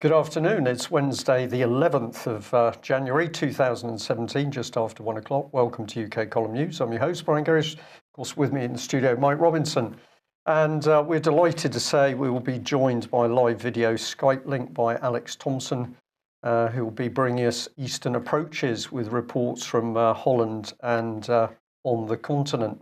Good afternoon. It's Wednesday, the 11th of January 2017, just after 1 o'clock. Welcome to UK Column News. I'm your host, Brian Gerrish. Of course, with me in the studio, Mike Robinson. And we're delighted to say we will be joined by live video Skype link by Alex Thomson, who will be bringing us Eastern approaches with reports from Holland and on the continent.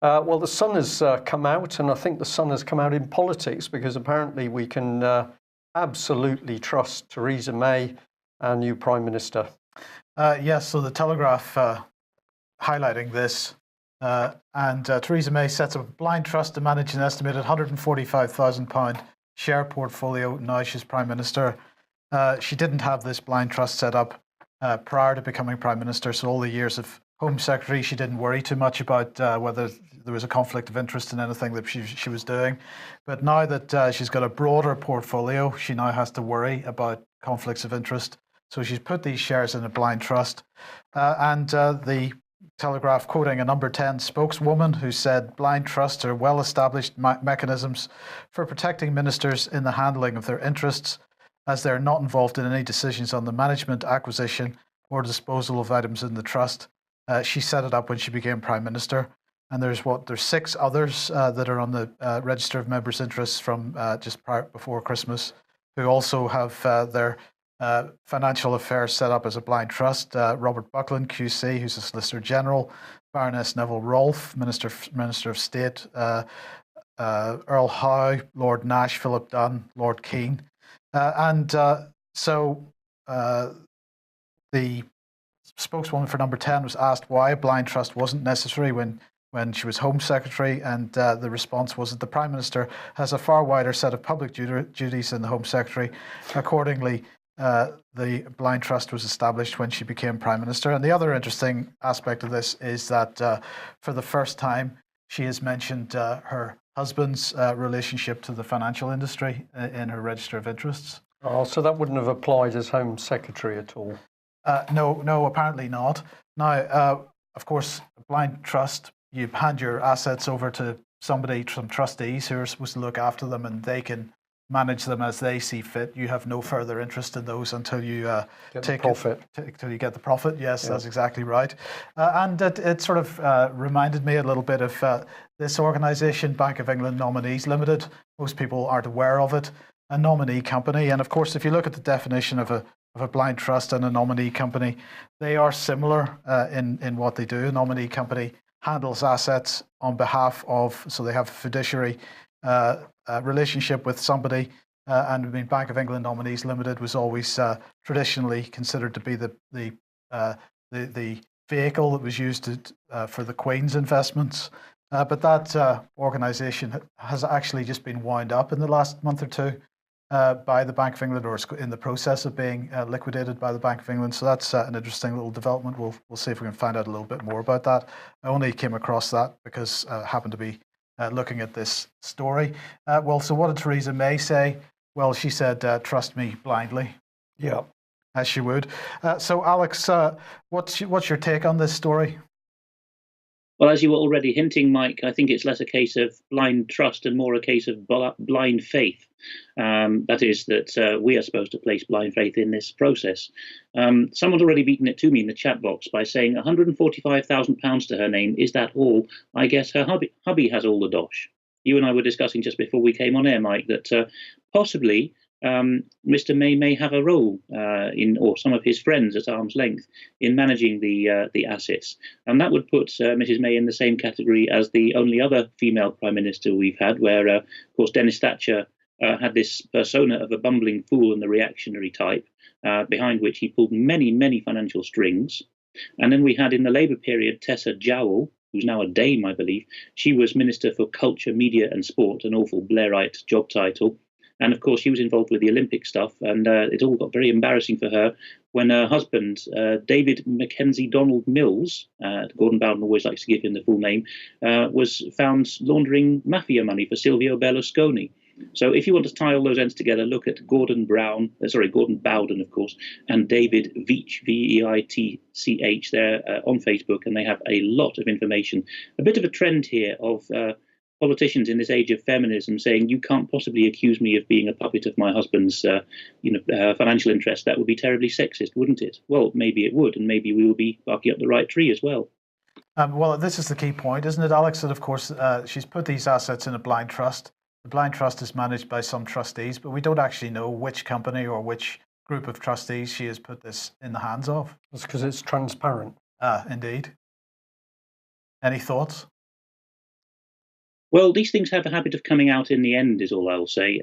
Well, the sun has come out, and I think the sun has come out in politics because apparently we can absolutely trust Theresa May, our new Prime Minister. Yes, so the Telegraph highlighting this, and Theresa May sets up a blind trust to manage an estimated £145,000 share portfolio now she's Prime Minister. She didn't have this blind trust set up prior to becoming Prime Minister, so all the years of Home Secretary, she didn't worry too much about whether there was a conflict of interest in anything that she was doing. But now that she's got a broader portfolio, she now has to worry about conflicts of interest. So she's put these shares in a blind trust. And the Telegraph quoting a number 10 spokeswoman who said blind trusts are well-established mechanisms for protecting ministers in the handling of their interests, as they're not involved in any decisions on the management, acquisition, or disposal of items in the trust. She set it up when she became Prime Minister. And there's 6 others that are on the Register of Members' Interests from just before Christmas, who also have their financial affairs set up as a blind trust. Robert Buckland, QC, who's a Solicitor General, Baroness Neville Rolfe, Minister of State, Earl Howe, Lord Nash, Philip Dunn, Lord Keane. So the spokeswoman for number 10 was asked why a blind trust wasn't necessary when she was Home Secretary, and the response was that the Prime Minister has a far wider set of public duties than the Home Secretary. Accordingly, the blind trust was established when she became Prime Minister. And the other interesting aspect of this is that for the first time, she has mentioned her husband's relationship to the financial industry in her Register of Interests. Oh, so that wouldn't have applied as Home Secretary at all? No, apparently not. Now, of course, a blind trust, you hand your assets over to some trustees who are supposed to look after them, and they can manage them as they see fit. You have no further interest in those until you take profit. Till you get the profit. Yes, that's exactly right. And it sort of reminded me a little bit of this organisation, Bank of England Nominees Limited. Most people aren't aware of it. A nominee company, and of course, if you look at the definition of a blind trust and a nominee company, they are similar in what they do. A nominee company handles assets on behalf of, so they have a fiduciary relationship with somebody. And I mean, Bank of England Nominees Limited was always traditionally considered to be the vehicle that was used for the Queen's investments. But that organisation has actually just been wound up in the last month or two by the Bank of England, or in the process of being liquidated by the Bank of England. So that's an interesting little development. We'll see if we can find out a little bit more about that. I only came across that because I happened to be looking at this story. So what did Theresa May say? Well, she said, trust me blindly. Yeah. As she would. So Alex, what's your take on this story? Well, as you were already hinting, Mike, I think it's less a case of blind trust and more a case of blind faith. That is, that we are supposed to place blind faith in this process. Someone's already beaten it to me in the chat box by saying £145,000 to her name. Is that all? I guess her hubby has all the dosh. You and I were discussing just before we came on air, Mike, that possibly Mr. May have a role or some of his friends at arm's length in managing the assets, and that would put Mrs. May in the same category as the only other female prime minister we've had, where of course Dennis Thatcher had this persona of a bumbling fool and the reactionary type, behind which he pulled many financial strings. And then we had in the Labour period Tessa Jowell, who's now a Dame, I believe. She was Minister for Culture, Media and Sport, an awful Blairite job title. And of course, she was involved with the Olympic stuff, and it all got very embarrassing for her when her husband, David Mackenzie Donald Mills, Gordon Bowden always likes to give him the full name, was found laundering mafia money for Silvio Berlusconi. So if you want to tie all those ends together, look at Gordon Bowden, of course, and David Veitch, Veitch, there on Facebook, and they have a lot of information. A bit of a trend here of politicians in this age of feminism saying, you can't possibly accuse me of being a puppet of my husband's financial interest. That would be terribly sexist, wouldn't it? Well, maybe it would, and maybe we will be barking up the right tree as well. Well, this is the key point, isn't it, Alex? That, of course, she's put these assets in a blind trust. The blind trust is managed by some trustees, but we don't actually know which company or which group of trustees she has put this in the hands of. That's because it's transparent. Indeed. Any thoughts? Well, these things have a habit of coming out in the end, is all I will say.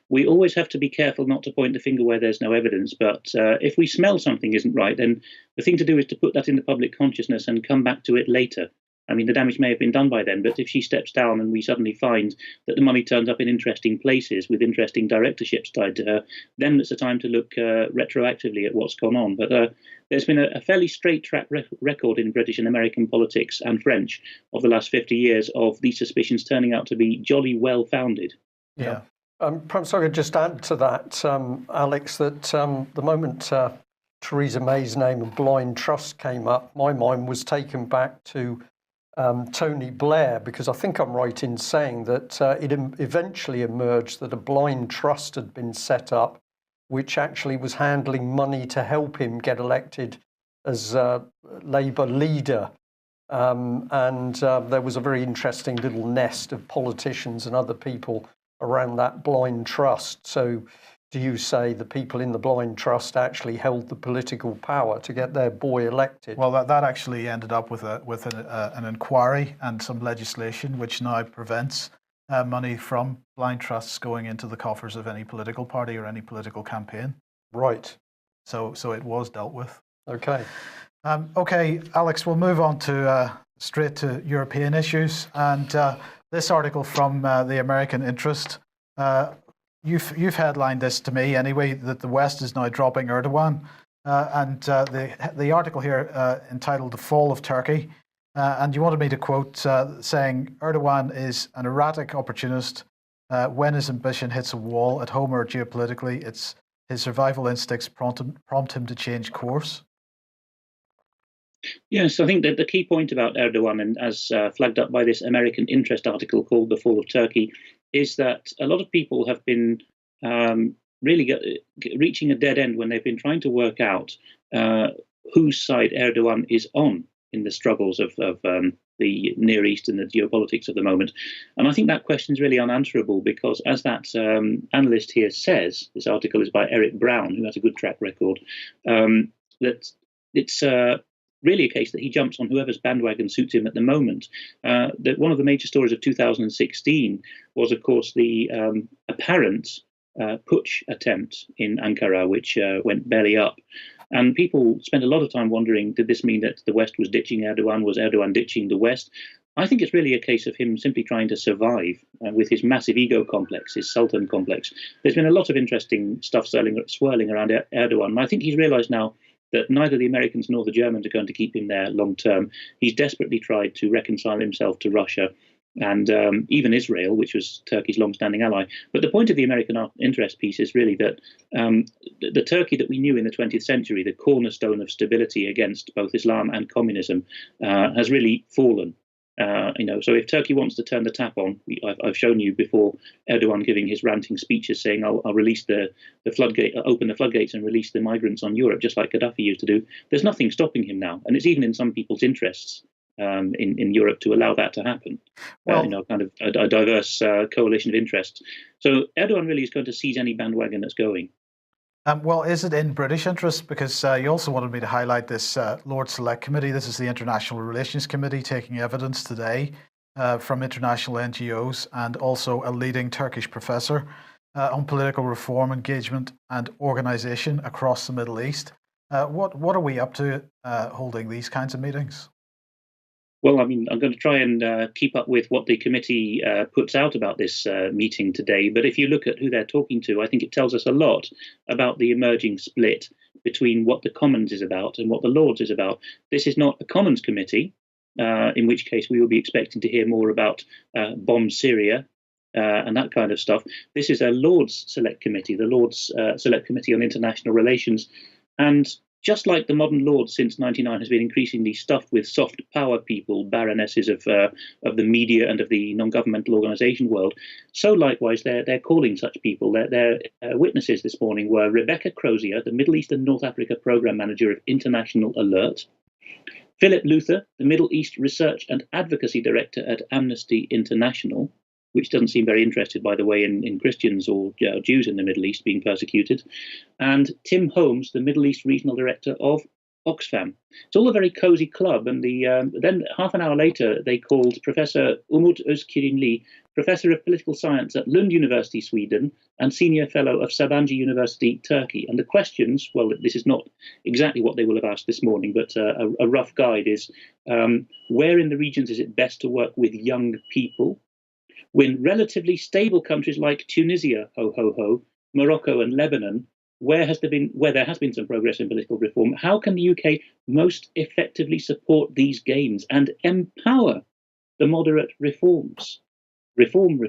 We always have to be careful not to point the finger where there's no evidence. But if we smell something isn't right, then the thing to do is to put that in the public consciousness and come back to it later. I mean, the damage may have been done by then, but if she steps down and we suddenly find that the money turns up in interesting places with interesting directorships tied to her, then it's a time to look retroactively at what's gone on. But there's been a fairly straight track record in British and American politics and French of the last 50 years of these suspicions turning out to be jolly well founded. Yeah. Perhaps I could just add to that, Alex, that the moment Theresa May's name and blind trust came up, my mind was taken back to Tony Blair, because I think I'm right in saying that it eventually emerged that a blind trust had been set up, which actually was handling money to help him get elected as Labour leader. And there was a very interesting little nest of politicians and other people around that blind trust. So do you say the people in the blind trust actually held the political power to get their boy elected? Well, that actually ended up with an inquiry and some legislation which now prevents money from blind trusts going into the coffers of any political party or any political campaign. Right. So it was dealt with. Okay. Okay, Alex, we'll move on to straight to European issues. And this article from the American Interest, you've headlined this to me anyway, that the West is now dropping Erdogan. And the article here entitled "The Fall of Turkey," and you wanted me to quote saying Erdogan is an erratic opportunist. When his ambition hits a wall at home or geopolitically, it's his survival instincts prompt him to change course. Yes, I think that the key point about Erdogan, and as flagged up by this American Interest article called "The Fall of Turkey," is that a lot of people have been really reaching a dead end when they've been trying to work out whose side Erdogan is on in the struggles of the Near East and the geopolitics of the moment. And I think that question is really unanswerable because, as that analyst here says, this article is by Eric Brown, who has a good track record, that it's really a case that he jumps on whoever's bandwagon suits him at the moment. That one of the major stories of 2016 was, of course, the apparent putsch attempt in Ankara, which went belly up. And people spent a lot of time wondering, did this mean that the West was ditching Erdogan? Was Erdogan ditching the West? I think it's really a case of him simply trying to survive with his massive ego complex, his Sultan complex. There's been a lot of interesting stuff swirling around Erdogan. And I think he's realized now that neither the Americans nor the Germans are going to keep him there long term. He's desperately tried to reconcile himself to Russia and even Israel, which was Turkey's long-standing ally. But the point of the American Interest piece is really that the Turkey that we knew in the 20th century, the cornerstone of stability against both Islam and communism, has really fallen. So if Turkey wants to turn the tap on, I've shown you before Erdogan giving his ranting speeches saying, I'll release the floodgate, open the floodgates and release the migrants on Europe, just like Gaddafi used to do. There's nothing stopping him now. And it's even in some people's interests in Europe to allow that to happen. Well, kind of a diverse coalition of interests. So Erdogan really is going to seize any bandwagon that's going. Well, is it in British interest? Because you also wanted me to highlight this Lord Select Committee. This is the International Relations Committee taking evidence today from international NGOs and also a leading Turkish professor on political reform, engagement and organisation across the Middle East. What are we up to holding these kinds of meetings? Well, I mean, I'm going to try and keep up with what the committee puts out about this meeting today. But if you look at who they're talking to, I think it tells us a lot about the emerging split between what the Commons is about and what the Lords is about. This is not a Commons committee, in which case we will be expecting to hear more about bomb Syria and that kind of stuff. This is a Lords Select Committee, the Lords Select Committee on International Relations. And just like the modern lord since '99 has been increasingly stuffed with soft power people, baronesses of the media and of the non-governmental organisation world, so likewise they're calling such people. Their witnesses this morning were Rebecca Crozier, the Middle East and North Africa Programme Manager of International Alert, Philip Luther, the Middle East Research and Advocacy Director at Amnesty International, which doesn't seem very interested, by the way, in Christians or Jews in the Middle East being persecuted, and Tim Holmes, the Middle East Regional Director of Oxfam. It's all a very cosy club, and then half an hour later they called Professor Umut Özkirinli, Professor of Political Science at Lund University, Sweden, and Senior Fellow of Sabancı University, Turkey. And the questions, well, this is not exactly what they will have asked this morning, but a rough guide is, where in the regions is it best to work with young people? When relatively stable countries like Tunisia, Morocco and Lebanon, where there has been some progress in political reform, how can the UK most effectively support these gains and empower the moderate reforms? Reform.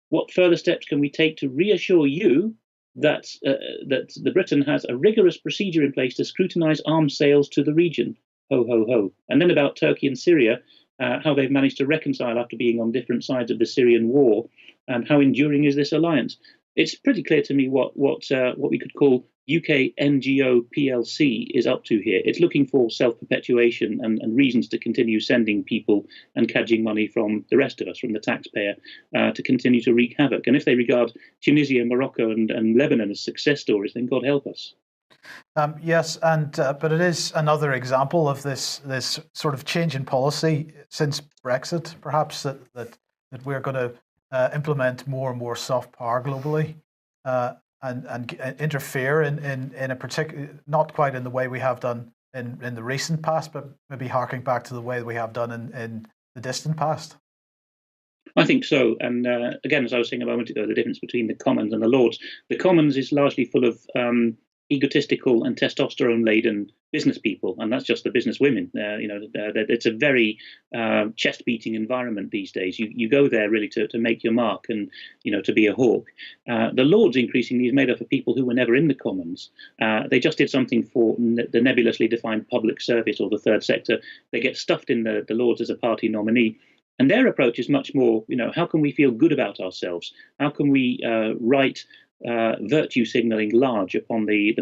What further steps can we take to reassure you that the Britain has a rigorous procedure in place to scrutinise arms sales to the region? And then about Turkey and Syria, how they've managed to reconcile after being on different sides of the Syrian war, and how enduring is this alliance? It's pretty clear to me what we could call UK NGO PLC is up to here. It's looking for self-perpetuation and reasons to continue sending people and cadging money from the rest of us, from the taxpayer, to continue to wreak havoc. And if they regard Tunisia, Morocco and Lebanon as success stories, then God help us. Yes, but it is another example of this sort of change in policy since Brexit, perhaps, that we're going to implement more and more soft power globally, and interfere in a particular, not quite in the way we have done in the recent past, but maybe harking back to the way we have done in the distant past. I think so. And again, as I was saying a moment ago, the difference between the Commons and the Lords. The Commons is largely full of egotistical and testosterone-laden business people, and that's just the business women. It's a very chest-beating environment these days. You go there really to make your mark and to be a hawk. The Lords increasingly is made up of people who were never in the Commons. They just did something for the nebulously defined public service or the third sector. They get stuffed in the Lords as a party nominee. And their approach is much more, how can we feel good about ourselves? How can we write virtue signalling large upon the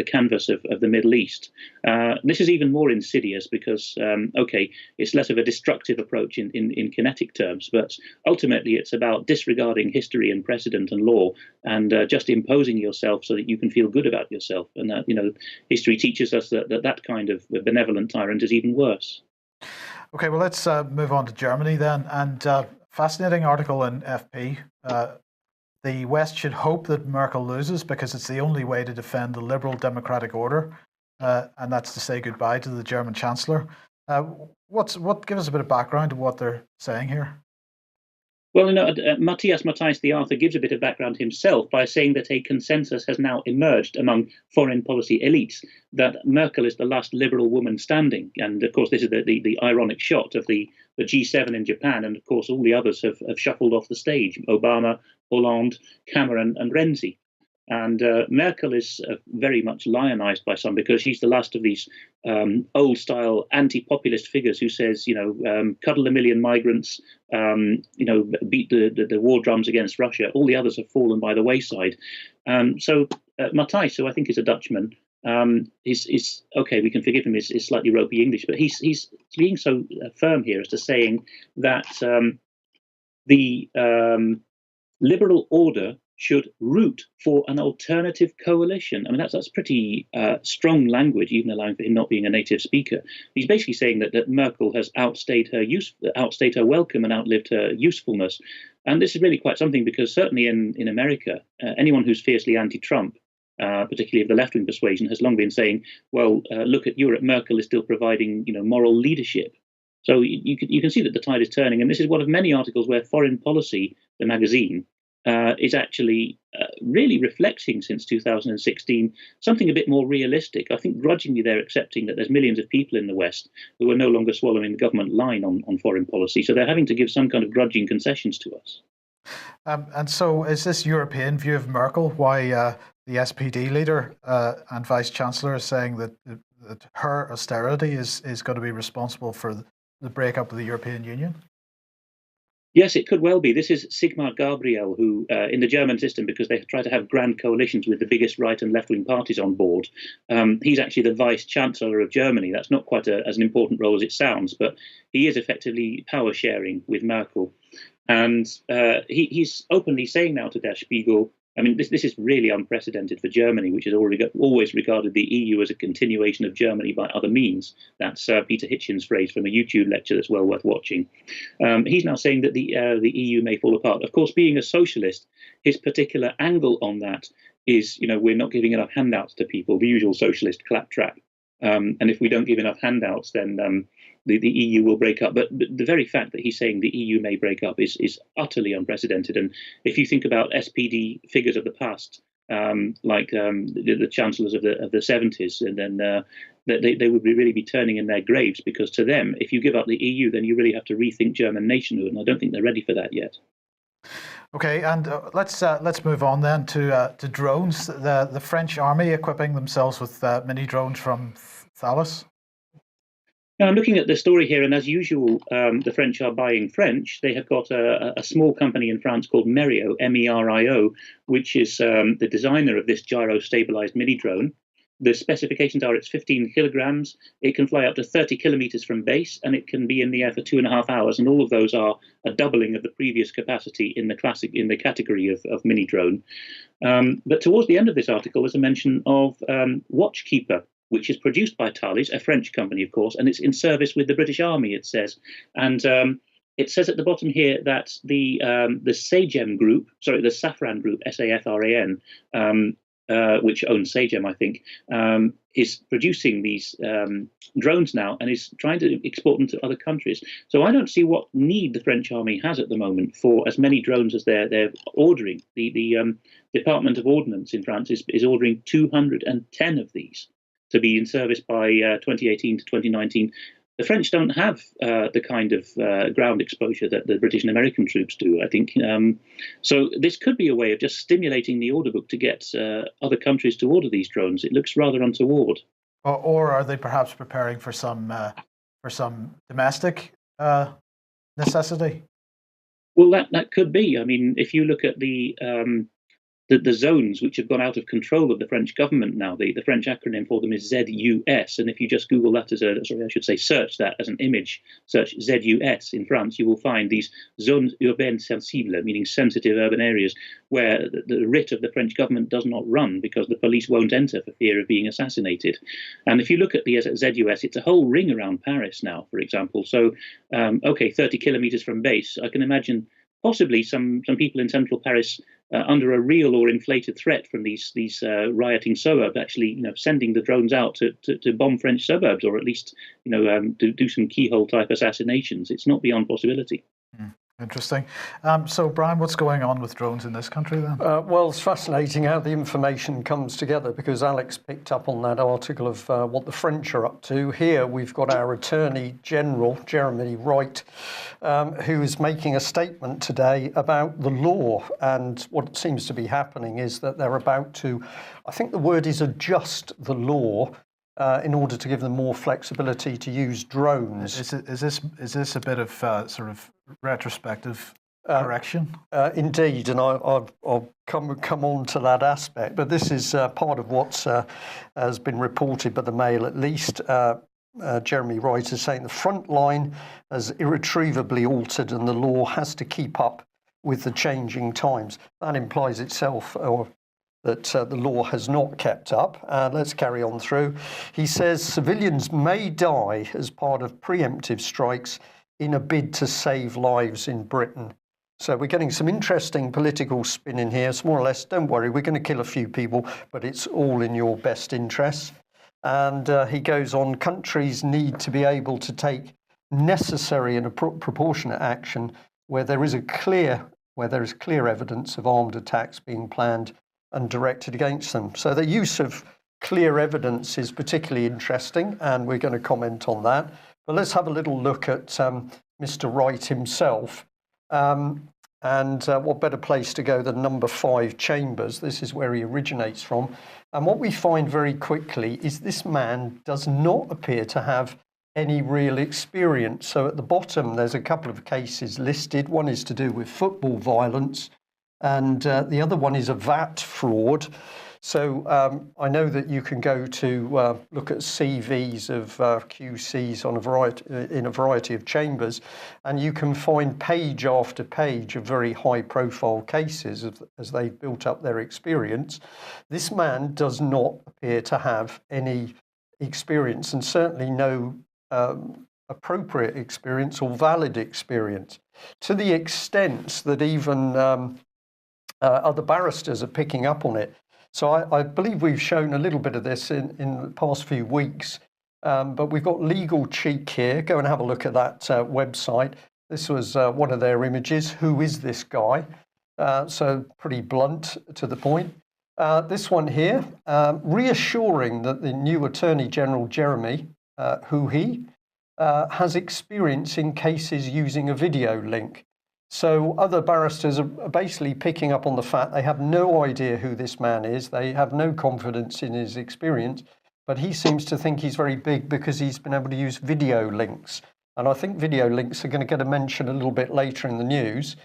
canvas of the Middle East? This is even more insidious because, it's less of a destructive approach in kinetic terms, but ultimately it's about disregarding history and precedent and law and just imposing yourself so that you can feel good about yourself. And history teaches us that kind of benevolent tyrant is even worse. Okay, well, let's move on to Germany then. And fascinating article in FP. The West should hope that Merkel loses because it's the only way to defend the liberal democratic order, and that's to say goodbye to the German Chancellor. Give us a bit of background to what they're saying here. Well, Matthias Matthijs the author gives a bit of background himself by saying that a consensus has now emerged among foreign policy elites that Merkel is the last liberal woman standing. And of course, this is the ironic shot of the G7 in Japan. And of course, all the others have shuffled off the stage: Obama, Hollande, Cameron and Renzi. And Merkel is very much lionized by some because she's the last of these old-style anti-populist figures who says, cuddle a million migrants, beat the war drums against Russia. All the others have fallen by the wayside. So Matthijs, who I think is a Dutchman, is okay. We can forgive him his slightly ropey English, but he's being so firm here as to saying that the liberal order should root for an alternative coalition. I mean, that's pretty strong language, even allowing for him not being a native speaker. He's basically saying that Merkel has outstayed her welcome and outlived her usefulness. And this is really quite something because certainly in America, anyone who's fiercely anti-Trump, particularly of the left-wing persuasion, has long been saying, well, look at Europe, Merkel is still providing moral leadership. So you can see that the tide is turning. And this is one of many articles where Foreign Policy, the magazine, is actually really reflecting since 2016 something a bit more realistic. I think grudgingly they're accepting that there's millions of people in the West who are no longer swallowing the government line on foreign policy. So they're having to give some kind of grudging concessions to us. And so is this European view of Merkel why the SPD leader and Vice Chancellor is saying that her austerity is going to be responsible for the breakup of the European Union? Yes, it could well be. This is Sigmar Gabriel, who, in the German system, because they try to have grand coalitions with the biggest right and left-wing parties on board, he's actually the vice-chancellor of Germany. That's not quite as an important role as it sounds, but he is effectively power-sharing with Merkel. And he's openly saying now to Der Spiegel, I mean, this is really unprecedented for Germany, which has always regarded the EU as a continuation of Germany by other means. That's Peter Hitchen's phrase from a YouTube lecture that's well worth watching. He's now saying that the EU may fall apart. Of course, being a socialist, his particular angle on that is, we're not giving enough handouts to people, the usual socialist claptrap. And if we don't give enough handouts, then the EU will break up. But the very fact that he's saying the EU may break up is utterly unprecedented. And if you think about SPD figures of the past, like the chancellors of the 70s, and then they would really be turning in their graves, because to them, if you give up the EU, then you really have to rethink German nationhood. And I don't think they're ready for that yet. Okay, and let's move on then to drones. The French army equipping themselves with mini drones from Thales. Now, I'm looking at the story here, and as usual, the French are buying French. They have got a small company in France called Merio, MERIO, which is the designer of this gyro-stabilized mini drone. The specifications are it's 15 kilograms, it can fly up to 30 kilometers from base, and it can be in the air for 2.5 hours. And all of those are a doubling of the previous capacity in the category of mini drone. But towards the end of this article, there's a mention of Watchkeeper, which is produced by Thales, a French company, of course, and it's in service with the British Army, it says. And it says at the bottom here that the Sagem Group, sorry, the Safran Group, SAFRAN, which owns Sagem, I think, is producing these drones now and is trying to export them to other countries. So I don't see what need the French army has at the moment for as many drones as they're ordering. The Department of Ordnance in France is ordering 210 of these to be in service by 2018 to 2019. The French don't have the kind of ground exposure that the British and American troops do, I think. So this could be a way of just stimulating the order book to get other countries to order these drones. It looks rather untoward. Or are they perhaps preparing for some domestic necessity? Well, that could be. I mean, if you look at the zones which have gone out of control of the French government now, the French acronym for them is ZUS. And if you just Google that search that as an image, search ZUS in France, you will find these zones urbaines sensibles, meaning sensitive urban areas, where the writ of the French government does not run because the police won't enter for fear of being assassinated. And if you look at the ZUS, it's a whole ring around Paris now, for example. So, 30 kilometers from base, I can imagine possibly some people in central Paris under a real or inflated threat from these rioting suburbs, actually, sending the drones out to bomb French suburbs, or at least, do some keyhole type assassinations. It's not beyond possibility. Interesting. So, Brian, what's going on with drones in this country then? Well, it's fascinating how the information comes together, because Alex picked up on that article of what the French are up to. Here we've got our Attorney General, Jeremy Wright, who is making a statement today about the law. And what seems to be happening is that they're about to, I think the word is adjust the law in order to give them more flexibility to use drones. Is this a bit of sort of retrospective correction? Indeed, and I'll come on to that aspect. But this is part of what has been reported by the Mail, at least. Jeremy Wright is saying the front line has irretrievably altered, and the law has to keep up with the changing times. That implies itself, or that the law has not kept up. Let's carry on through. He says civilians may die as part of preemptive strikes in a bid to save lives in Britain. So we're getting some interesting political spin in here. It's more or less, don't worry, we're going to kill a few people, but it's all in your best interests. And he goes on, countries need to be able to take necessary and proportionate action where there is clear evidence of armed attacks being planned and directed against them. So the use of clear evidence is particularly interesting, and we're going to comment on that. But let's have a little look at Mr. Wright himself. And what better place to go than number 5 Chambers? This is where he originates from. And what we find very quickly is this man does not appear to have any real experience. So at the bottom, there's a couple of cases listed. One is to do with football violence, and the other one is a VAT fraud. So I know that you can go to look at CVs of QCs on in a variety of chambers, and you can find page after page of very high-profile cases as they've built up their experience. This man does not appear to have any experience, and certainly no appropriate experience or valid experience, to the extent that even other barristers are picking up on it. So I believe we've shown a little bit of this in the past few weeks, but we've got Legal Cheek here. Go and have a look at that website. This was one of their images. Who is this guy? So pretty blunt to the point. This one here, reassuring that the new Attorney General, Jeremy, has experience in cases using a video link. So other barristers are basically picking up on the fact they have no idea who this man is. They have no confidence in his experience, but he seems to think he's very big because he's been able to use video links. And I think video links are going to get a mention a little bit later in the news.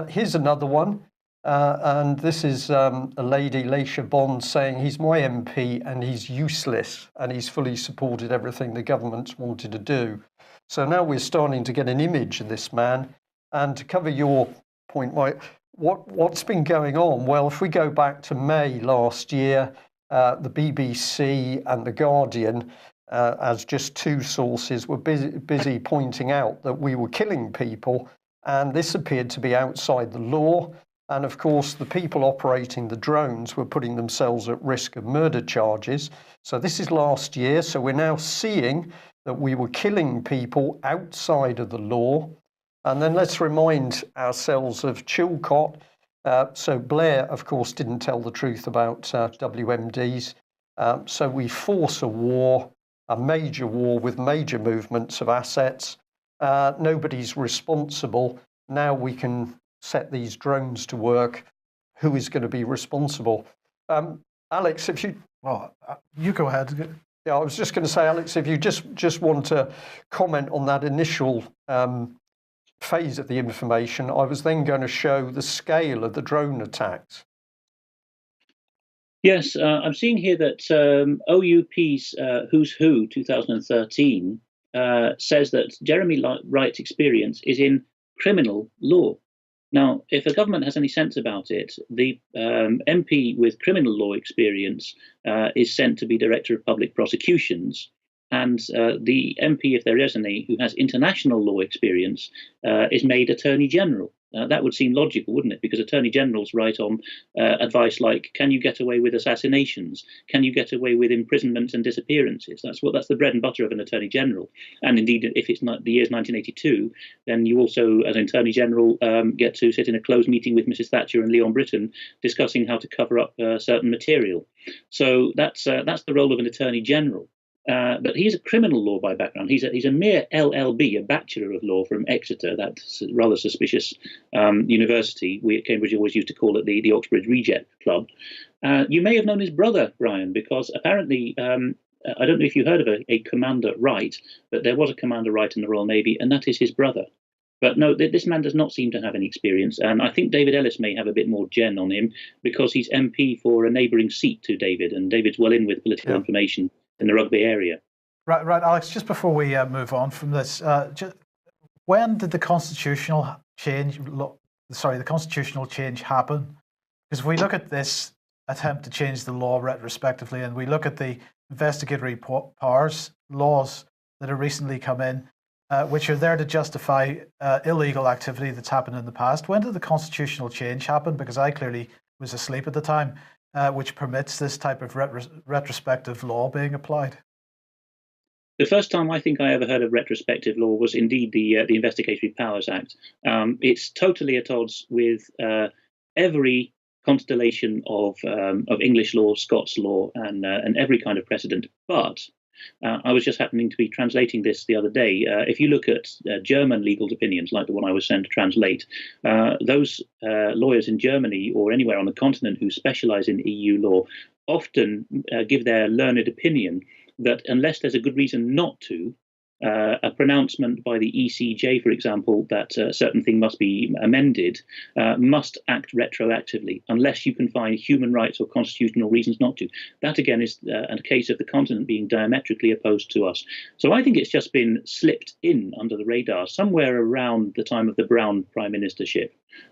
Here's another one. And this is a lady, Leisha Bond, saying he's my MP and he's useless and he's fully supported everything the government's wanted to do. So now we're starting to get an image of this man. And to cover your point, Mike, what's been going on? Well, if we go back to May last year, the BBC and The Guardian, as just two sources, were busy pointing out that we were killing people, and this appeared to be outside the law. And of course, the people operating the drones were putting themselves at risk of murder charges. So this is last year. So we're now seeing that we were killing people outside of the law. And then let's remind ourselves of Chilcot. So Blair, of course, didn't tell the truth about WMDs. So we force a war, a major war with major movements of assets. Nobody's responsible. Now we can set these drones to work. Who is going to be responsible? Alex, if you... Well, you go ahead. Yeah, I was just going to say, Alex, if you just want to comment on that initial phase of the information, I was then going to show the scale of the drone attacks. Yes, I'm seeing here that OUP's Who's Who 2013 says that Jeremy Wright's experience is in criminal law. Now, if a government has any sense about it, the MP with criminal law experience is sent to be Director of Public Prosecutions, and the MP, if there is any, who has international law experience, is made Attorney General. That would seem logical, wouldn't it? Because Attorney Generals write on advice like, can you get away with assassinations? Can you get away with imprisonments and disappearances? That's the bread and butter of an Attorney General. And indeed, if it's not the year's 1982, then you also, as an Attorney General, get to sit in a closed meeting with Mrs. Thatcher and Leon Britton discussing how to cover up certain material. So that's the role of an Attorney General. But he's a criminal law by background. He's a mere LLB, a Bachelor of Law from Exeter, that rather suspicious university. We at Cambridge always used to call it the Oxbridge Reject Club. You may have known his brother, Brian, because apparently, I don't know if you heard of a Commander Wright, but there was a Commander Wright in the Royal Navy, and that is his brother. But no, this man does not seem to have any experience. And I think David Ellis may have a bit more gen on him because he's MP for a neighbouring seat to David, and David's well in with political information in the Rugby area. Right, Alex, just before we move on from this, when did the constitutional change happen? Because if we look at this attempt to change the law retrospectively, and we look at the investigatory powers laws that have recently come in, which are there to justify illegal activity that's happened in the past, when did the constitutional change happen? Because I clearly was asleep at the time. Which permits this type of retrospective law being applied? The first time I think I ever heard of retrospective law was indeed the Investigatory Powers Act. It's totally at odds with every constellation of English law, Scots law, and every kind of precedent. But I was just happening to be translating this the other day. If you look at German legal opinions, like the one I was sent to translate, those lawyers in Germany or anywhere on the continent who specialize in EU law often give their learned opinion that unless there's a good reason not to, a pronouncement by the ECJ, for example, that a certain thing must be amended, must act retroactively, unless you can find human rights or constitutional reasons not to. That, again, is a case of the continent being diametrically opposed to us. So I think it's just been slipped in under the radar somewhere around the time of the Brown prime ministership.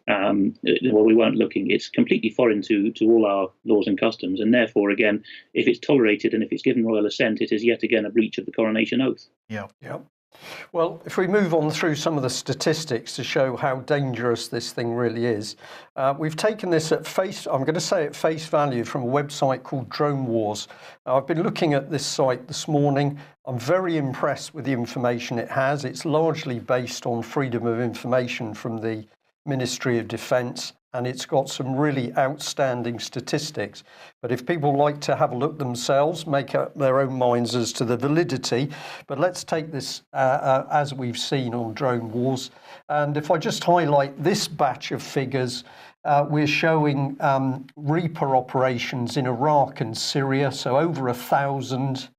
Well, we weren't looking. It's completely foreign to all our laws and customs, and therefore, again, if it's tolerated and if it's given royal assent, it is yet again a breach of the coronation oath. Yeah. Well, if we move on through some of the statistics to show how dangerous this thing really is, we've taken this at face value from a website called Drone Wars. I've been looking at this site this morning. I'm very impressed with the information it has. It's largely based on freedom of information from the Ministry of Defence, and it's got some really outstanding statistics. But if people like to have a look themselves, make up their own minds as to the validity. But let's take this as we've seen on Drone Wars. And if I just highlight this batch of figures, we're showing Reaper operations in Iraq and Syria, so over 1,000.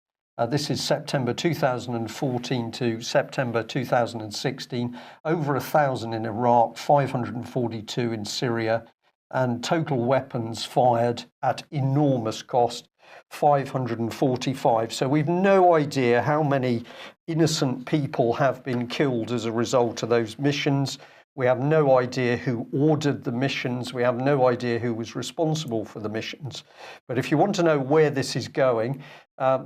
This is September 2014 to September 2016, over 1,000 in Iraq, 542 in Syria, and total weapons fired at enormous cost, 545. So we've no idea how many innocent people have been killed as a result of those missions. We have no idea who ordered the missions. We have no idea who was responsible for the missions. But if you want to know where this is going,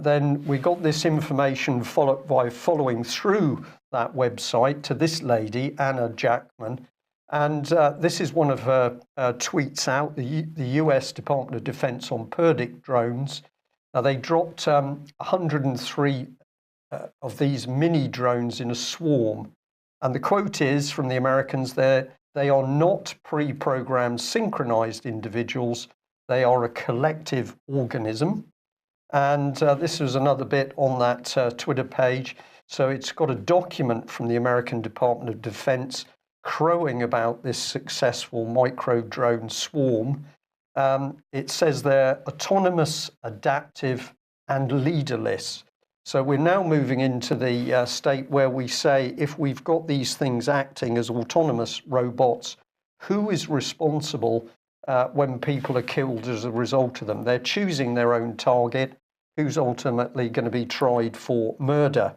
then we got this information by following through that website to this lady, Anna Jackman. And this is one of her tweets out, the US Department of Defense on Purdic drones. Now, they dropped 103 of these mini drones in a swarm. And the quote is from the Americans there, they are not pre-programmed synchronized individuals. They are a collective organism. And this was another bit on that Twitter page. So it's got a document from the American Department of Defense crowing about this successful micro drone swarm. It says they're autonomous, adaptive, and leaderless. So we're now moving into the state where we say, if we've got these things acting as autonomous robots, who is responsible when people are killed as a result of them? They're choosing their own target, who's ultimately going to be tried for murder.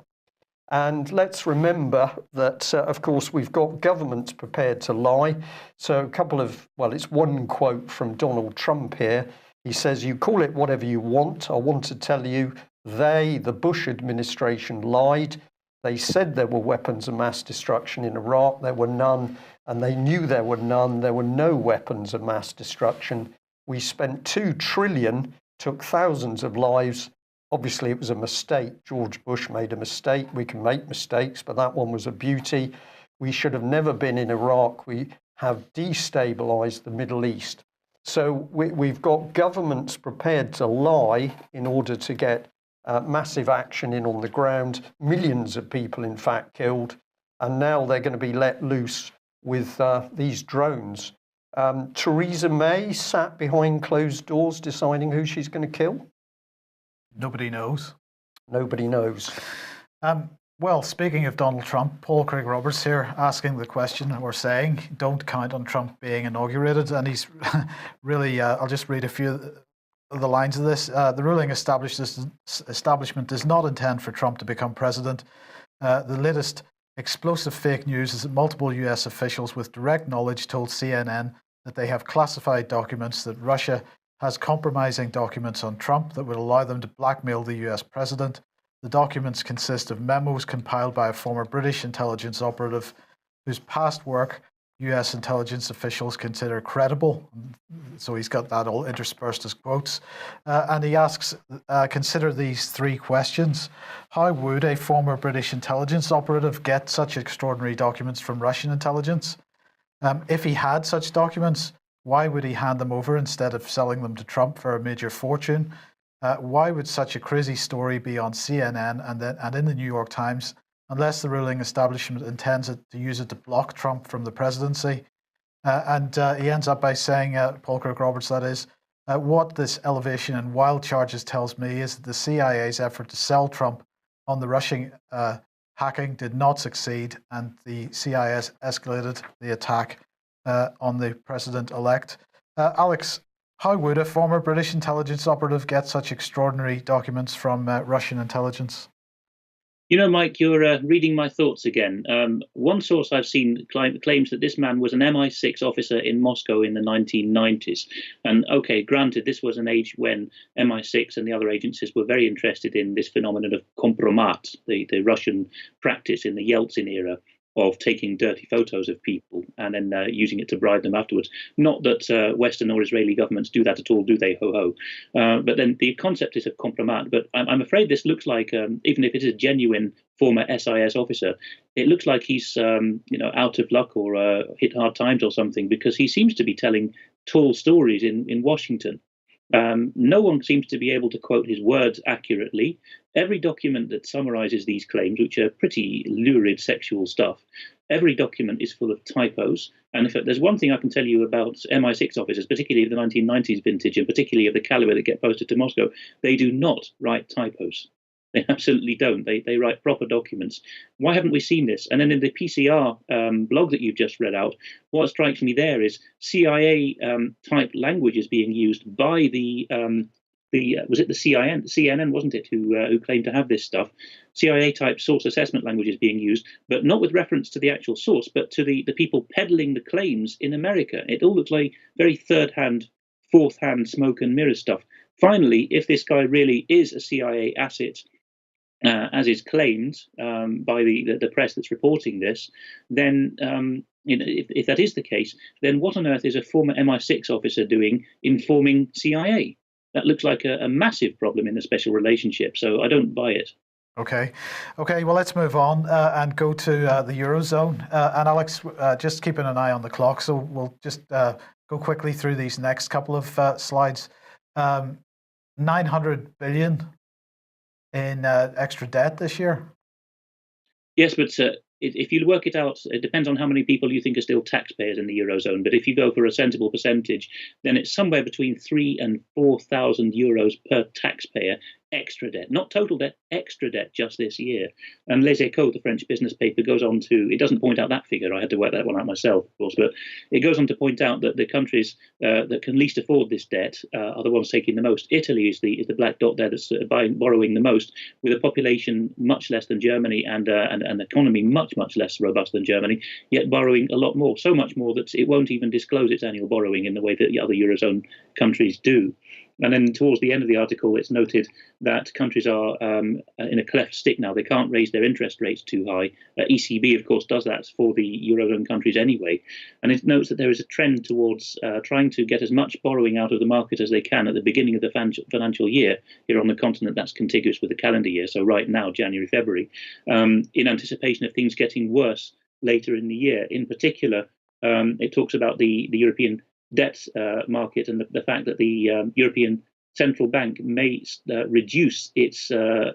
And let's remember that, of course, we've got governments prepared to lie. So it's one quote from Donald Trump here. He says, "You call it whatever you want. I want to tell you, the Bush administration, lied. They said there were weapons of mass destruction in Iraq. There were none, and they knew there were none. There were no weapons of mass destruction. We spent $2 trillion, took thousands of lives. Obviously, it was a mistake. George Bush made a mistake. We can make mistakes, but that one was a beauty. We should have never been in Iraq. We have destabilized the Middle East." So we've got governments prepared to lie in order to get massive action in on the ground, millions of people, in fact, killed, and now they're going to be let loose with these drones. Theresa May sat behind closed doors deciding who she's going to kill? Nobody knows. Nobody knows. Well, speaking of Donald Trump, Paul Craig Roberts here asking the question, or saying, don't count on Trump being inaugurated. And he's really, I'll just read a few of the lines of this. The ruling establishment does not intend for Trump to become president. The latest explosive fake news is that multiple US officials with direct knowledge told CNN that they have classified documents, that Russia has compromising documents on Trump that would allow them to blackmail the US president. The documents consist of memos compiled by a former British intelligence operative whose past work US intelligence officials consider credible. So he's got that all interspersed as quotes. And he asks, consider these three questions. How would a former British intelligence operative get such extraordinary documents from Russian intelligence? If he had such documents, why would he hand them over instead of selling them to Trump for a major fortune? Why would such a crazy story be on CNN and in the New York Times unless the ruling establishment intends to use it to block Trump from the presidency? And he ends up by saying, Paul Kirk-Roberts, that is, what this elevation in wild charges tells me is that the CIA's effort to sell Trump on the Russian hacking did not succeed, and the CIA escalated the attack on the president-elect. Alex, how would a former British intelligence operative get such extraordinary documents from Russian intelligence? You know, Mike, you're reading my thoughts again. One source I've seen claims that this man was an MI6 officer in Moscow in the 1990s. And okay, granted, this was an age when MI6 and the other agencies were very interested in this phenomenon of kompromat, the Russian practice in the Yeltsin era of taking dirty photos of people and then using it to bribe them afterwards. Not that Western or Israeli governments do that at all, do they? Ho ho. But then the concept is of compromat. But I'm afraid this looks like, even if it is a genuine former SIS officer, it looks like he's out of luck or hit hard times or something, because he seems to be telling tall stories in Washington. No one seems to be able to quote his words accurately. Every document that summarizes these claims, which are pretty lurid sexual stuff, every document is full of typos. And if there's one thing I can tell you about MI6 officers, particularly of the 1990s vintage, and particularly of the caliber that get posted to Moscow, they do not write typos. They absolutely don't. They write proper documents. Why haven't we seen this? And then in the PCR blog that you've just read out, what strikes me there is CIA type language is being used by the was it the CNN, wasn't it, who claimed to have this stuff? CIA type source assessment language is being used, but not with reference to the actual source, but to the people peddling the claims in America. It all looks like very third-hand, fourth-hand smoke and mirror stuff. Finally, if this guy really is a CIA asset, as is claimed by the press that's reporting this, then if that is the case, then what on earth is a former MI6 officer doing informing CIA? That looks like a massive problem in the special relationship, so I don't buy it. Okay, well, let's move on and go to the Eurozone. And Alex, just keeping an eye on the clock, so we'll just go quickly through these next couple of slides. 900 billion in extra debt this year. Yes, but if you work it out, it depends on how many people you think are still taxpayers in the Eurozone. But if you go for a sensible percentage, then it's somewhere between 3,000 and 4,000 euros per taxpayer extra debt, not total debt, extra debt just this year. And Les Echos, the French business paper, goes on to, it doesn't point out that figure, I had to work that one out myself, of course, but it goes on to point out that the countries that can least afford this debt are the ones taking the most. Italy is the black dot there that's borrowing the most, with a population much less than Germany and an economy much less robust than Germany, yet borrowing a lot more, so much more that it won't even disclose its annual borrowing in the way that the other Eurozone countries do. And then towards the end of the article, it's noted that countries are in a cleft stick now. They can't raise their interest rates too high. ECB, of course, does that for the Eurozone countries anyway. And it notes that there is a trend towards trying to get as much borrowing out of the market as they can at the beginning of the financial year here on the continent that's contiguous with the calendar year. So right now, January, February, in anticipation of things getting worse later in the year. In particular, it talks about the European debt market and the fact that the European Central Bank may reduce its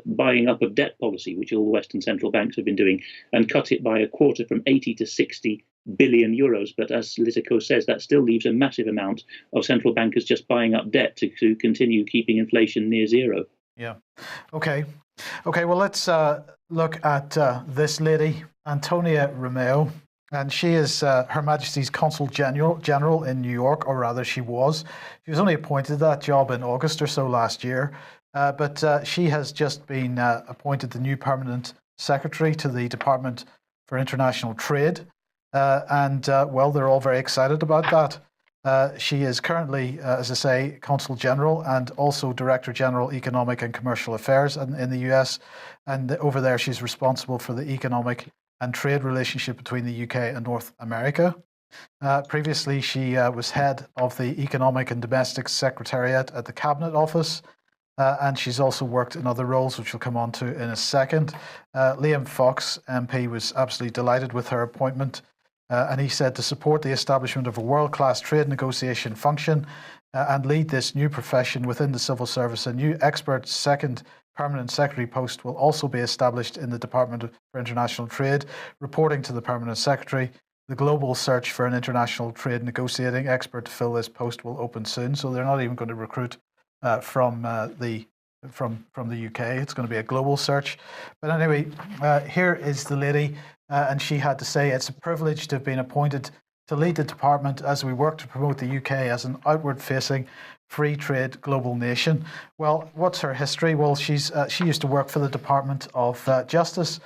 buying up of debt policy, which all the Western central banks have been doing, and cut it by a quarter from 80 to 60 billion euros. But as Les Echos says, that still leaves a massive amount of central bankers just buying up debt to continue keeping inflation near zero. Yeah. Okay. Well, let's look at this lady, Antonia Romeo. And she is Her Majesty's Consul General in New York, or rather she was. She was only appointed that job in August or so last year. But she has just been appointed the new permanent secretary to the Department for International Trade. Well, they're all very excited about that. She is currently, as I say, Consul General and also Director General Economic and Commercial Affairs in the US. And over there, she's responsible for the economic and trade relationship between the UK and North America. Previously, she was head of the Economic and Domestic Secretariat at the Cabinet Office, and she's also worked in other roles, which we'll come on to in a second. Liam Fox, MP, was absolutely delighted with her appointment, and he said to support the establishment of a world-class trade negotiation function, and lead this new profession within the civil service. A new expert second permanent secretary post will also be established in the Department for International Trade, reporting to the permanent secretary. The global search for an international trade negotiating expert to fill this post will open soon. So they're not even going to recruit from the UK. It's going to be a global search. But anyway, here is the lady, and she had to say, "It's a privilege to have been appointed to lead the department as we work to promote the UK as an outward-facing free trade global nation." Well, what's her history? Well, she used to work for the Department of Justice,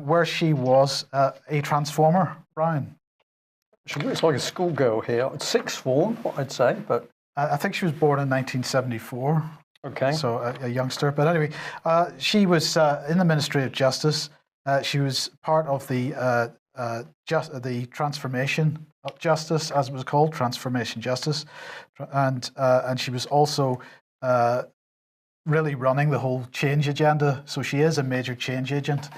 where she was a transformer. Brian? She looks like a schoolgirl here. Sixth form, I'd say, but I think she was born in 1974. okay. So a youngster. But anyway, she was in the Ministry of Justice. She was part of the transformation of justice, as it was called, transformation justice, and she was also really running the whole change agenda. So she is a major change agent.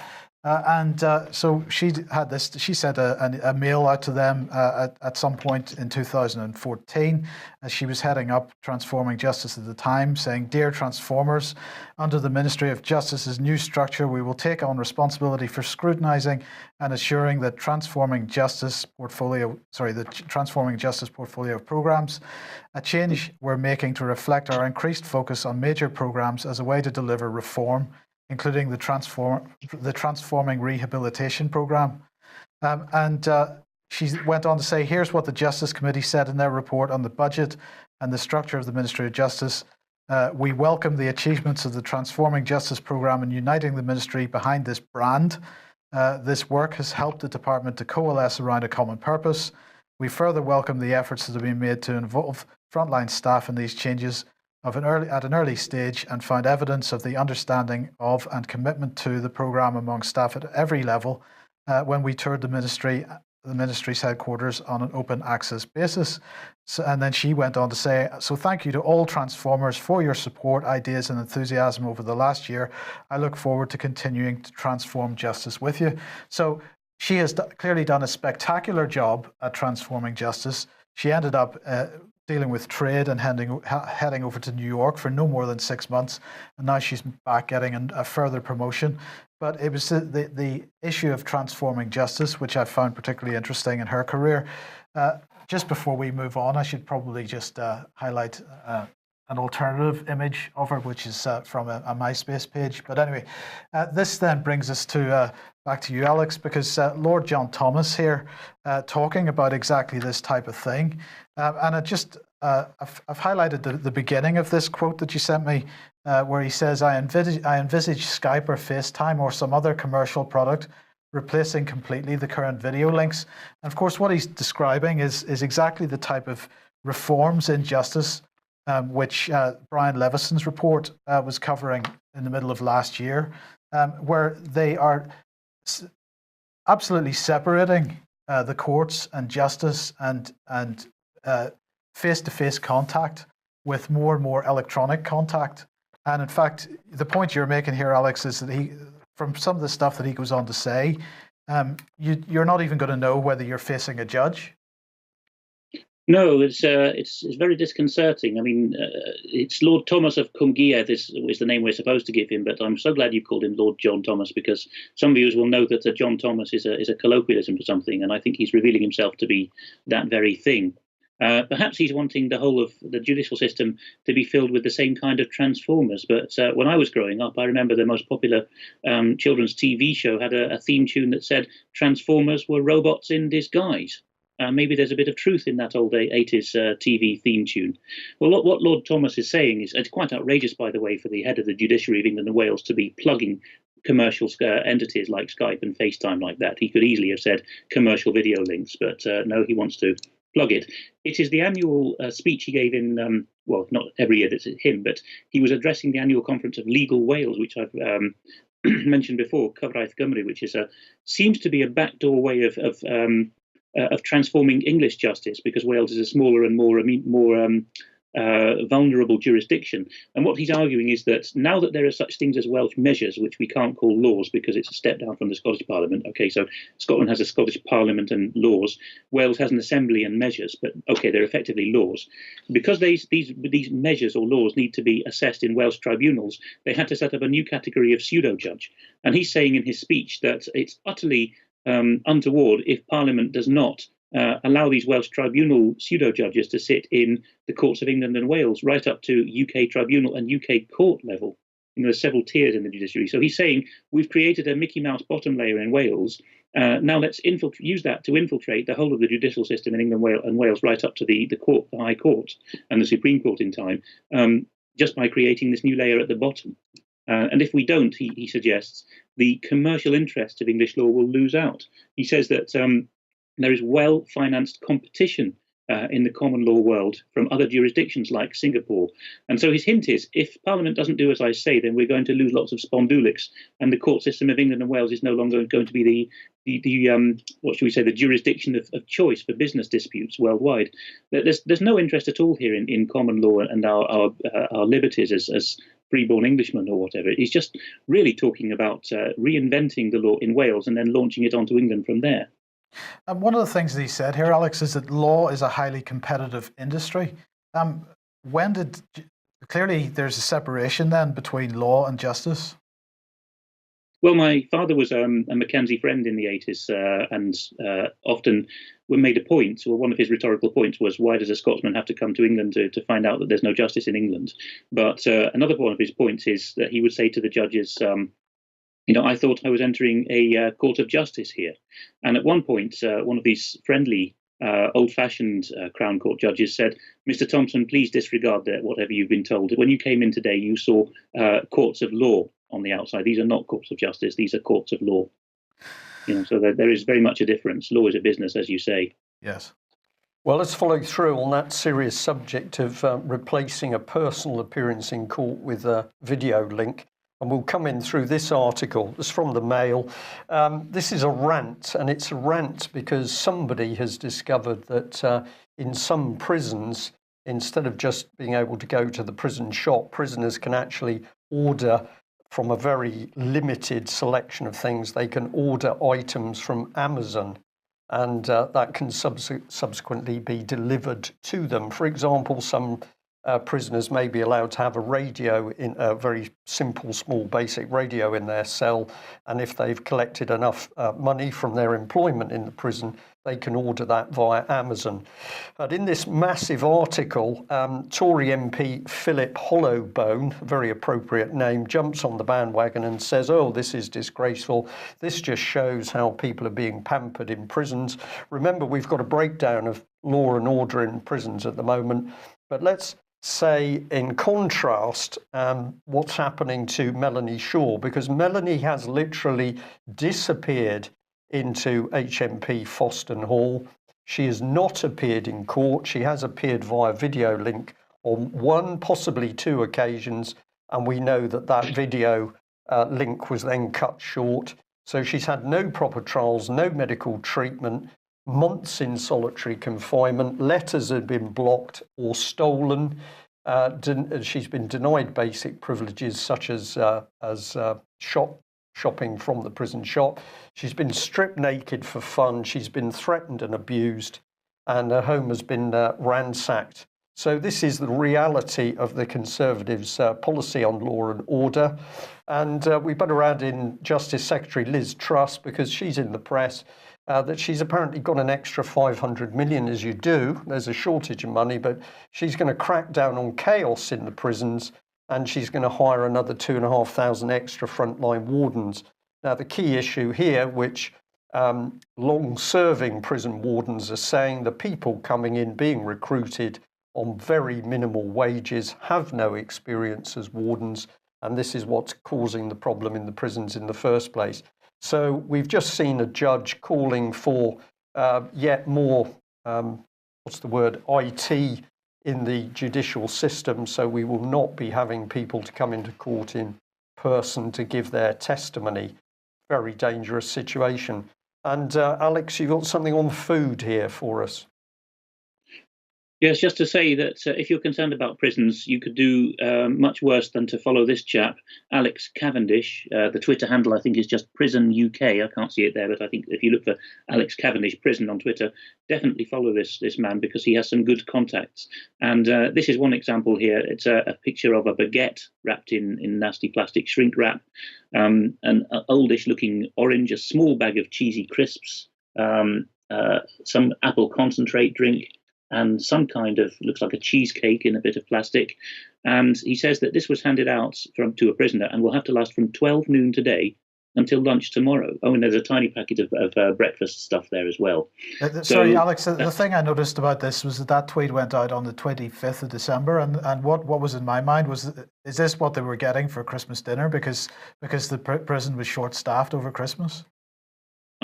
So she had this. She sent a mail out to them at some point in 2014, as she was heading up Transforming Justice at the time, saying, "Dear Transformers, under the Ministry of Justice's new structure, we will take on responsibility for scrutinising and assuring that Transforming Justice portfolio of programmes, a change we're making to reflect our increased focus on major programmes as a way to deliver reform, including the Transforming Rehabilitation Programme." She went on to say, "Here's what the Justice Committee said in their report on the budget and the structure of the Ministry of Justice. We welcome the achievements of the Transforming Justice Programme and uniting the Ministry behind this brand. This work has helped the department to coalesce around a common purpose. We further welcome the efforts that have been made to involve frontline staff in these changes at an early stage, and found evidence of the understanding of and commitment to the programme among staff at every level when we toured the ministry's headquarters on an open access basis." And then she went on to say, "So thank you to all Transformers for your support, ideas and enthusiasm over the last year. I look forward to continuing to transform justice with you." So she has clearly done a spectacular job at transforming justice. She ended up dealing with trade and heading over to New York for no more than 6 months, and now she's back getting a further promotion. But it was the issue of transforming justice, which I found particularly interesting in her career. Just before we move on, I should probably just highlight an alternative image of her, which is from a MySpace page. But anyway, this then brings us to back to you, Alex, because Lord John Thomas here talking about exactly this type of thing. And I've highlighted the beginning of this quote that you sent me, where he says, I envisage Skype or FaceTime or some other commercial product replacing completely the current video links. And of course, what he's describing is exactly the type of reforms in justice which Brian Levison's report was covering in the middle of last year, where they are absolutely separating the courts and justice and face-to-face contact with more and more electronic contact. And in fact, the point you're making here, Alex, is that from some of the stuff that he goes on to say, you're not even going to know whether you're facing a judge. No, it's very disconcerting. I mean, it's Lord Thomas of Cumgea. This is the name we're supposed to give him, but I'm so glad you called him Lord John Thomas, because some viewers will know that John Thomas is a colloquialism for something, and I think he's revealing himself to be that very thing. Perhaps he's wanting the whole of the judicial system to be filled with the same kind of transformers. But when I was growing up, I remember the most popular children's TV show had a theme tune that said Transformers were robots in disguise. Maybe there's a bit of truth in that old 80s TV theme tune. Well, what Lord Thomas is saying is, it's quite outrageous, by the way, for the head of the judiciary of England and Wales to be plugging commercial entities like Skype and FaceTime like that. He could easily have said commercial video links, but no, he wants to plug it. It is the annual speech he gave in, well, not every year that's him, but he was addressing the annual conference of Legal Wales, which I've mentioned before, Cyfraith Gymru, which is seems to be a backdoor way of transforming English justice, because Wales is a smaller and more vulnerable jurisdiction. And what he's arguing is that now that there are such things as Welsh measures, which we can't call laws because it's a step down from the Scottish Parliament. Okay, so Scotland has a Scottish Parliament and laws. Wales has an assembly and measures, but okay, they're effectively laws. Because these measures or laws need to be assessed in Welsh tribunals, they had to set up a new category of pseudo judge. And he's saying in his speech that it's utterly untoward if Parliament does not allow these Welsh tribunal pseudo-judges to sit in the courts of England and Wales, right up to UK tribunal and UK court level. There's several tiers in the judiciary. So he's saying we've created a Mickey Mouse bottom layer in Wales. Now let's use that to infiltrate the whole of the judicial system in England and Wales, right up to the High Court and the Supreme Court in time, just by creating this new layer at the bottom. And if we don't, he suggests, the commercial interests of English law will lose out. He says that there is well-financed competition in the common law world from other jurisdictions like Singapore. And so his hint is, if Parliament doesn't do as I say, then we're going to lose lots of spondulics, and the court system of England and Wales is no longer going to be the jurisdiction of choice for business disputes worldwide. There's no interest at all here in common law and our liberties as freeborn Englishmen or whatever. He's just really talking about reinventing the law in Wales and then launching it onto England from there. And one of the things that he said here, Alex, is that law is a highly competitive industry. Clearly there's a separation then between law and justice? Well, my father was a Mackenzie friend in the 80s, and often made a point, or one of his rhetorical points was, why does a Scotsman have to come to England to find out that there's no justice in England? But another one of his points is that he would say to the judges, I thought I was entering a court of justice here. And at one point, one of these friendly, old-fashioned Crown Court judges said, Mr. Thomson, please disregard whatever you've been told. When you came in today, you saw courts of law on the outside. These are not courts of justice. These are courts of law. So there is very much a difference. Law is a business, as you say. Yes. Well, let's follow through on that serious subject of replacing a personal appearance in court with a video link. And we'll come in through this article. It's from the Mail. This is a rant, and it's a rant because somebody has discovered that in some prisons, instead of just being able to go to the prison shop, prisoners can actually order from a very limited selection of things. They can order items from Amazon, and that can subsequently be delivered to them. For example, some prisoners may be allowed to have a radio, in a very simple, small, basic radio in their cell. And if they've collected enough money from their employment in the prison, they can order that via Amazon. But in this massive article, Tory MP Philip Hollowbone, a very appropriate name, jumps on the bandwagon and says, oh, this is disgraceful. This just shows how people are being pampered in prisons. Remember, we've got a breakdown of law and order in prisons at the moment. But let's say, in contrast, what's happening to Melanie Shaw, because Melanie has literally disappeared into HMP Foston Hall. She has not appeared in court. She has appeared via video link on one, possibly two occasions, and we know that that video link was then cut short. So she's had no proper trials, no medical treatment, months in solitary confinement, letters had been blocked or stolen. She's been denied basic privileges such as shopping from the prison shop. She's been stripped naked for fun. She's been threatened and abused, and her home has been ransacked. So this is the reality of the Conservatives' policy on law and order. And we better add in Justice Secretary Liz Truss, because she's in the press, that she's apparently got an extra 500 million, as you do. There's a shortage of money, but she's going to crack down on chaos in the prisons, and she's going to hire another 2,500 extra frontline wardens. Now, the key issue here, which long-serving prison wardens are saying, the people coming in being recruited on very minimal wages have no experience as wardens, and this is what's causing the problem in the prisons in the first place. So we've just seen a judge calling for yet more, IT in the judicial system. So we will not be having people to come into court in person to give their testimony. Very dangerous situation. And Alex, you've got something on food here for us. Yes, just to say that if you're concerned about prisons, you could do much worse than to follow this chap, Alex Cavendish. The Twitter handle, I think, is just Prison UK. I can't see it there, but I think if you look for Alex Cavendish Prison on Twitter, definitely follow this man because he has some good contacts. And this is one example here. It's a picture of a baguette wrapped in nasty plastic shrink wrap, an oldish-looking orange, a small bag of cheesy crisps, some apple concentrate drink, and some kind of, looks like a cheesecake in a bit of plastic. And he says that this was handed out to a prisoner and will have to last from 12 noon today until lunch tomorrow. Oh, and there's a tiny packet of breakfast stuff there as well. Sorry, Alex, the thing I noticed about this was that tweet went out on the 25th of December. And what was in my mind was, is this what they were getting for Christmas dinner? Because the prison was short-staffed over Christmas?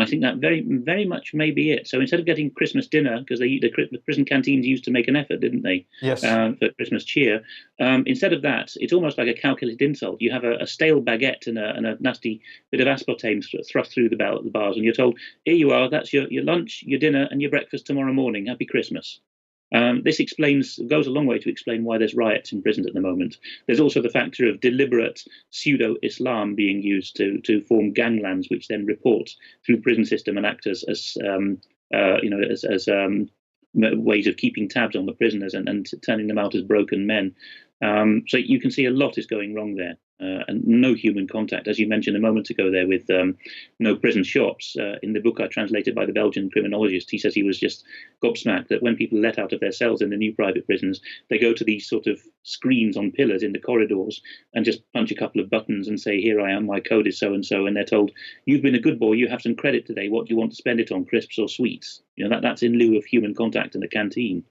I think that very, very much may be it. So instead of getting Christmas dinner, because the prison canteens used to make an effort, didn't they? Yes. For Christmas cheer. Instead of that, it's almost like a calculated insult. You have a stale baguette and a nasty bit of aspartame thrust through the bars, and you're told, here you are, that's your lunch, your dinner, and your breakfast tomorrow morning. Happy Christmas. This goes a long way to explain why there's riots in prisons at the moment. There's also the factor of deliberate pseudo-Islam being used to form ganglands, which then report through the prison system and act as ways of keeping tabs on the prisoners and turning them out as broken men. So you can see a lot is going wrong there. And no human contact, as you mentioned a moment ago there, with no prison shops. In the book I translated by the Belgian criminologist, he says he was just gobsmacked that when people let out of their cells in the new private prisons, they go to these sort of screens on pillars in the corridors and just punch a couple of buttons and say, here I am, my code is so-and-so, and they're told, you've been a good boy, you have some credit today, what do you want to spend it on, crisps or sweets? That's in lieu of human contact in the canteen.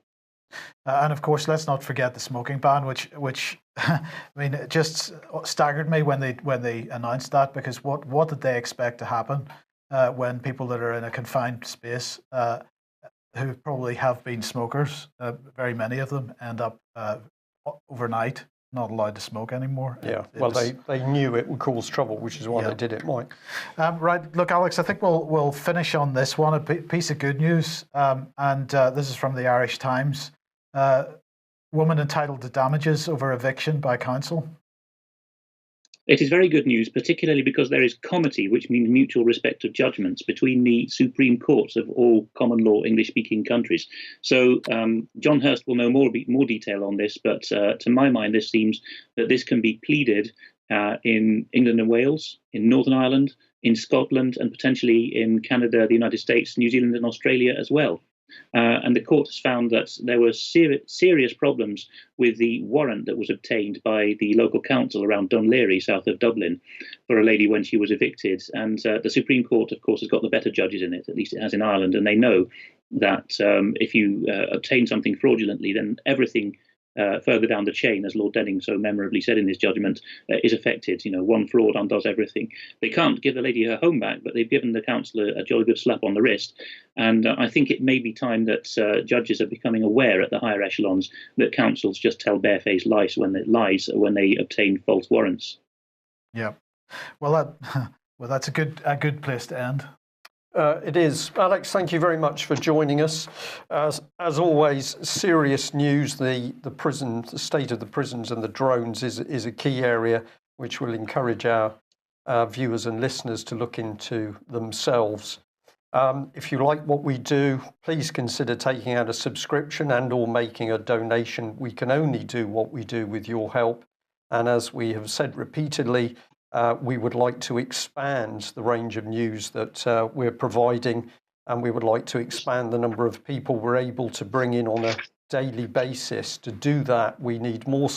And of course, let's not forget the smoking ban, which I mean, it just staggered me when they announced that, because what did they expect to happen when people that are in a confined space, who probably have been smokers, very many of them end up overnight not allowed to smoke anymore. Yeah, they knew it would cause trouble, which is why they did it, Mike. Right, look, Alex, I think we'll finish on this one, a piece of good news, and this is from the Irish Times. Woman entitled to damages over eviction by council. It is very good news, particularly because there is comity, which means mutual respect of judgments, between the Supreme Courts of all common law English-speaking countries. So John Hurst will know more detail on this, but to my mind, this seems that this can be pleaded in England and Wales, in Northern Ireland, in Scotland, and potentially in Canada, the United States, New Zealand, and Australia as well. And the court has found that there were serious problems with the warrant that was obtained by the local council around Dunleary, south of Dublin, for a lady when she was evicted. And the Supreme Court, of course, has got the better judges in it, at least it has in Ireland, and they know that if you obtain something fraudulently, then everything further down the chain, as Lord Denning so memorably said in his judgment, is affected. One fraud undoes everything. They can't give the lady her home back, but they've given the council a jolly good slap on the wrist. And I think it may be time that judges are becoming aware at the higher echelons that councils just tell barefaced lies when they obtain false warrants. Yeah, well, that's a good place to end. It is. Alex, thank you very much for joining us. As always, serious news. The state of the prisons and the drones is a key area which will encourage our viewers and listeners to look into themselves. If you like what we do, please consider taking out a subscription and or making a donation. We can only do what we do with your help. And as we have said repeatedly, we would like to expand the range of news that we're providing, and we would like to expand the number of people we're able to bring in on a daily basis. To do that, we need more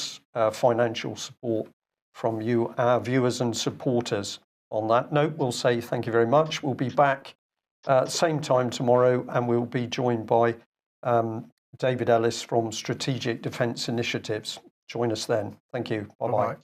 financial support from you, our viewers and supporters. On that note, we'll say thank you very much. We'll be back same time tomorrow, and we'll be joined by David Ellis from Strategic Defence Initiatives. Join us then. Thank you. Bye-bye.